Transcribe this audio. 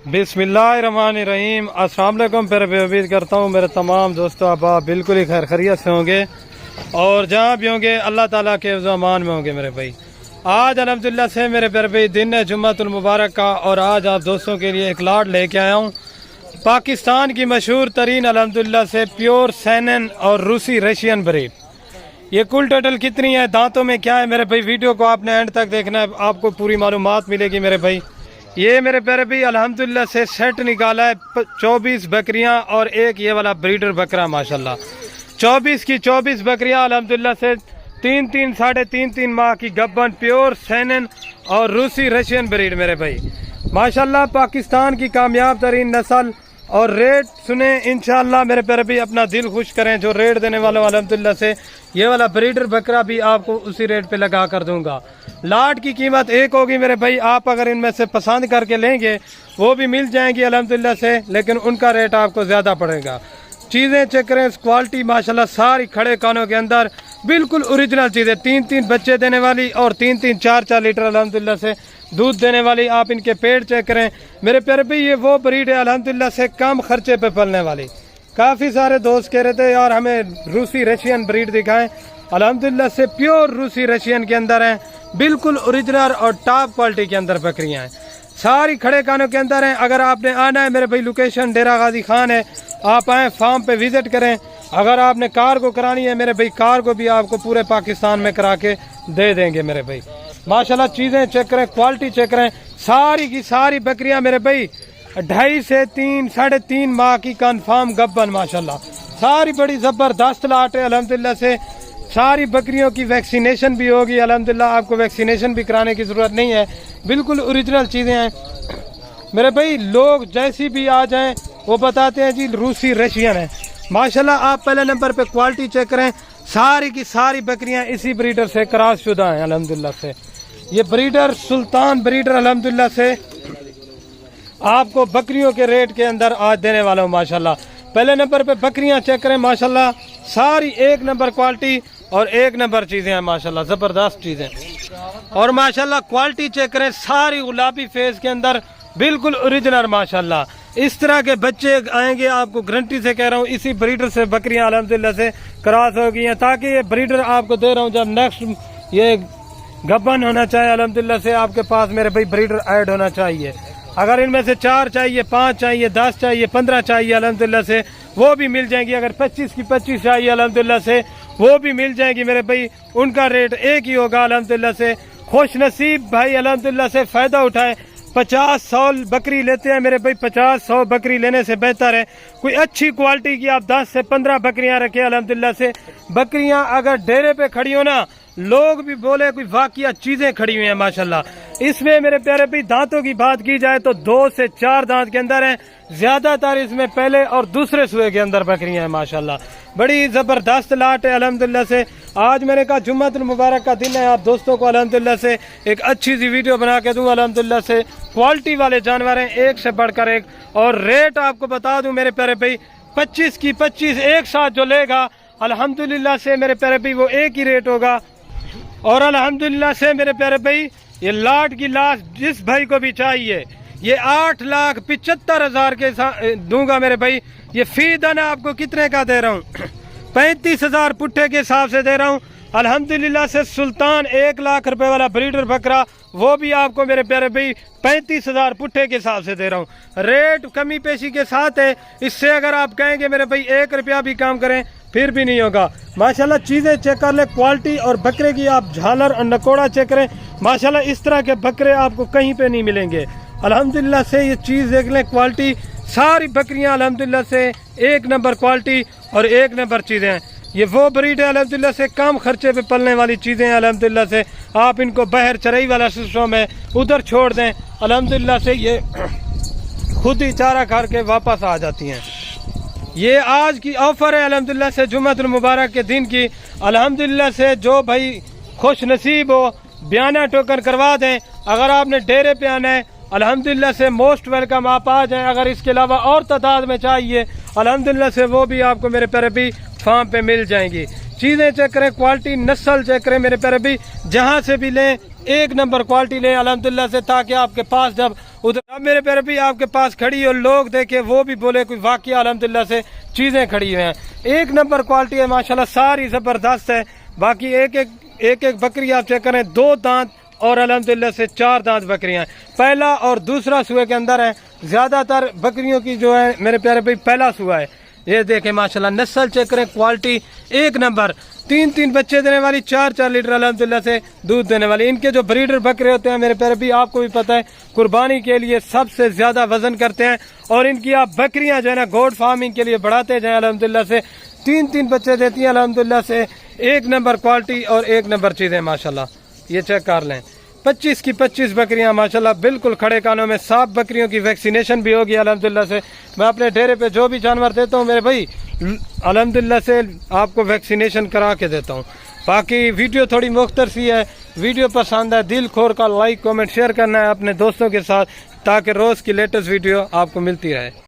बिस्मिल्लाहिर्रहमानिर्रहीम। अस्सलाम वालेकुम। फिर भी उम्मीद करता हूँ मेरे तमाम दोस्तों अहबाब बिल्कुल ही खैर खैरियत से होंगे और जहाँ भी होंगे अल्लाह ताला के अमान में होंगे। मेरे भाई आज अल्हम्दुलिल्लाह से मेरे प्यारे भाई दिन है जुम्मतुल मुबारक का और आज आप दोस्तों के लिए एक लाट लेके आया हूँ पाकिस्तान की मशहूर तरीन अल्हम्दुलिल्लाह से प्योर सैनन और रूसी रशियन ब्रीड। ये कुल टोटल कितनी है, दांतों में क्या है मेरे भाई, वीडियो को आपने एंड तक देखना है, आपको पूरी मालूमात मिलेगी मेरे भाई। ये मेरे प्यारे भाई अल्हम्दुलिल्लाह से सेट निकाला है 24 बकरियां और एक ये वाला ब्रीडर बकरा माशाल्लाह। 24 की 24 बकरियां अल्हम्दुलिल्लाह से 3-3 साढ़े 3-3 माह की गब्बन प्योर सैनन और रूसी रशियन ब्रीड मेरे भाई माशाल्लाह। पाकिस्तान की कामयाब तरीन नस्ल और रेट सुने इंशाल्लाह मेरे प्यारे भाई, अपना दिल खुश करें। जो रेट देने वाला अल्हम्दुलिल्लाह से ये वाला ब्रीडर बकरा भी आपको उसी रेट पे लगा कर दूंगा। लाट की कीमत एक होगी मेरे भाई, आप अगर इनमें से पसंद करके लेंगे वो भी मिल जाएंगी अल्हम्दुलिल्लाह से, लेकिन उनका रेट आपको ज़्यादा पड़ेगा। चीज़ें चेक करें, क्वालिटी माशाल्लाह सारी खड़े कानों के अंदर बिल्कुल ओरिजिनल चीज़ें, 3-3 बच्चे देने वाली और 3-3 4-4 लीटर अल्हम्दुलिल्लाह से दूध देने वाली। आप इनके पेट चेक करें मेरे प्यारे भाई, ये वो ब्रीड है अल्हम्दुलिल्लाह से कम खर्चे पे पलने वाली। काफ़ी सारे दोस्त कह रहे थे यार हमें रूसी रशियन ब्रीड दिखाएं, अल्हम्दुलिल्लाह से प्योर रूसी रशियन के अंदर हैं, बिल्कुल ओरिजिनल और टॉप क्वालिटी के अंदर बकरियां हैं, सारी खड़े कानों के अंदर हैं। अगर आपने आना है मेरे भाई, लोकेशन डेरा गाजी खान है, आप आएँ फार्म पे विजिट करें। अगर आपने कार को करानी है मेरे भाई, कार को भी आपको पूरे पाकिस्तान में करा के दे देंगे मेरे भाई माशाल्लाह। चीज़ें चेक करें, क्वालिटी चेक करें, सारी की सारी बकरियां मेरे भाई 2.5 से 3 साढ़े 3 माह की कन्फर्म गब्बन माशाल्लाह। सारी बड़ी ज़बरदस्त लाट है अल्हम्दुलिल्लाह से। सारी बकरियों की वैक्सीनेशन भी होगी अल्हम्दुलिल्लाह, आपको वैक्सीनेशन भी कराने की ज़रूरत नहीं है, बिल्कुल ओरिजिनल चीज़ें हैं मेरे भाई। लोग जैसी भी आ जाएं वो बताते हैं जी रूसी रशियन है माशाल्लाह। आप पहले नंबर पे क्वालिटी चेक करें, सारी की सारी बकरियां इसी ब्रीडर से क्रॉस शुदा हैं अल्हम्दुलिल्लाह से। ये ब्रीडर सुल्तान ब्रीडर अल्हम्दुलिल्लाह से आपको बकरियों के रेट के अंदर आज देने वाला हूँ माशाल्लाह। पहले नंबर पे बकरियां चेक करें माशाल्लाह, सारी एक नंबर क्वालिटी और एक नंबर चीज़ें हैं माशाल्लाह, ज़बरदस्त चीज़ें। और माशाल्लाह क्वालिटी चेक करें, सारी गुलाबी फेस के अंदर बिल्कुल ओरिजिनल माशाल्लाह। इस तरह के बच्चे आएंगे, आपको गारंटी से कह रहा हूँ, इसी ब्रीडर से बकरियां अल्हम्दुलिल्लाह से क्रॉस हो गई हैं। ताकि ये ब्रीडर आपको दे रहा हूँ, जब नेक्स्ट ये गब्बन होना चाहिए अल्हम्दुलिल्लाह से आपके पास मेरे भाई ब्रीडर ऐड होना चाहिए। अगर इनमें से 4 चाहिए, 5 चाहिए, 10 चाहिए, 15 चाहिए अल्हम्दुलिल्लाह से वो भी मिल जाएंगी। अगर 25 की 25 चाहिए अल्हम्दुलिल्लाह से वो भी मिल जाएगी मेरे भाई, उनका रेट एक ही होगा अल्हम्दुलिल्लाह से। खुश नसीब भाई अल्हम्दुलिल्लाह से फ़ायदा उठाएं। 50-100 बकरी लेते हैं मेरे भाई, 50-100 बकरी लेने से बेहतर है कोई अच्छी क्वालिटी की आप 10 से 15 बकरियां रखें अल्हम्दुलिल्लाह से। बकरियां अगर डेरे पे खड़ी हो ना, लोग भी बोले कोई वाकई चीजें खड़ी हुई हैं माशाल्लाह। इसमें मेरे प्यारे भाई दांतों की बात की जाए तो 2 से 4 दांत के अंदर हैं, ज्यादातर इसमें पहले और दूसरे सुए के अंदर बकरियां हैं माशाल्लाह। बड़ी जबरदस्त लाट है अल्हम्दुलिल्लाह से। आज मैंने कहा जुम्मतुल मुबारक का दिन है, आप दोस्तों को अल्हम्दुलिल्लाह से एक अच्छी सी वीडियो बना के दूं अल्हम्दुलिल्लाह से। क्वालिटी वाले जानवर हैं एक से बढ़कर एक, और रेट आपको बता दूं मेरे प्यारे भाई, 25 की 25 एक साथ जो लेगा अल्हम्दुलिल्लाह से मेरे प्यारे भाई वो एक ही रेट होगा। और अल्हम्दुलिल्लाह से मेरे प्यारे भाई ये लाट की लाश जिस भाई को भी चाहिए ये 8,75,000 के दूंगा मेरे भाई। ये फी दाना आपको कितने का दे रहा हूँ 35,000 पुट्ठे के हिसाब से दे रहा हूँ अल्हम्दुलिल्लाह से। सुल्तान 1 लाख रुपए वाला ब्रीडर बकरा वो भी आपको मेरे प्यारे भाई 35,000 पुट्ठे के हिसाब से दे रहा हूँ। रेट कमी पेशी के साथ है, इससे अगर आप कहेंगे मेरे भाई 1 रुपया भी काम करें फिर भी नहीं होगा माशाल्लाह। चीज़ें चेक कर ले, क्वालिटी और बकरे की आप झालर और नकोड़ा चेक करें माशाल्लाह। इस तरह के बकरे आपको कहीं पे नहीं मिलेंगे अल्हम्दुलिल्लाह से। ये चीज़ देख लें, क्वालिटी सारी बकरियां अल्हम्दुलिल्लाह से एक नंबर क्वालिटी और एक नंबर चीज़ें हैं। ये वो ब्रीड है अल्हम्दुलिल्लाह से, कम खर्चे पे पलने वाली चीज़ें हैं अल्हम्दुलिल्लाह से। आप इनको बहर चराई वाला सिस्टम है उधर छोड़ दें अल्हम्दुलिल्लाह से, ये खुद ही चारा खा के वापस आ जाती हैं। ये आज की ऑफर है अल्हम्दुलिल्लाह से जुम्मतुल मुबारक के दिन की अल्हम्दुलिल्लाह से। जो भाई खुश नसीब हो बयाना टोकन करवा दें। अगर आपने डेरे पे आना है अल्हम्दुलिल्लाह से मोस्ट वेलकम, आप आ जाएं। अगर इसके अलावा और तादाद में चाहिए अल्हम्दुलिल्लाह से वो भी आपको मेरे प्यारे भी फार्म पे मिल जाएंगी। चीज़ें चेक करें, क्वालिटी नस्ल चेक करें मेरे प्यारे भी, जहाँ से भी लें एक नंबर क्वालिटी लें अल्हम्दुलिल्लाह से, ताकि आपके पास जब उधर। अब मेरे प्यारे भी आपके पास खड़ी और लोग देखे वो भी बोले कोई वाकई अल्हम्दुलिल्लाह से चीजें खड़ी हुई हैं, एक नंबर क्वालिटी है माशाल्लाह, सारी जबरदस्त है। बाकी एक एक बकरी आप चेक करें, 2 दांत और अल्हम्दुलिल्लाह से 4 दांत बकरियां हैं। पहला और दूसरा सुए के अंदर है। ज्यादातर बकरियों की जो है मेरे प्यारे भाई पहला सुआ है। ये देखें माशाल्लाह, नस्ल चेक करें, क्वालिटी एक नंबर। 3 बच्चे देने वाली, 4 लीटर अल्हम्दुलिल्लाह से दूध देने वाली। इनके जो ब्रीडर बकरे होते हैं मेरे प्यारे भी आपको भी पता है, कुर्बानी के लिए सबसे ज्यादा वजन करते हैं। और इनकी आप बकरियां जो है ना गोड फार्मिंग के लिए बढ़ाते जाए अल्हम्दुलिल्लाह से। 3 बच्चे देती हैं अल्हम्दुलिल्लाह से, एक नंबर क्वालिटी और एक नंबर चीजें माशाल्लाह। ये चेक कर लें, 25 की 25 बकरियां माशाल्लाह, बिल्कुल खड़े कानों में। 7 बकरियों की वैक्सीनेशन भी होगी अल्हम्दुलिल्लाह से। मैं अपने डेरे पे जो भी जानवर देता हूं मेरे भाई अल्हम्दुलिल्लाह से आपको वैक्सीनेशन करा के देता हूं। बाकी वीडियो थोड़ी मुख्तर सी है, वीडियो पसंद है दिल खोर का लाइक कमेंट शेयर करना है अपने दोस्तों के साथ, ताकि रोज की लेटेस्ट वीडियो आपको मिलती रहे।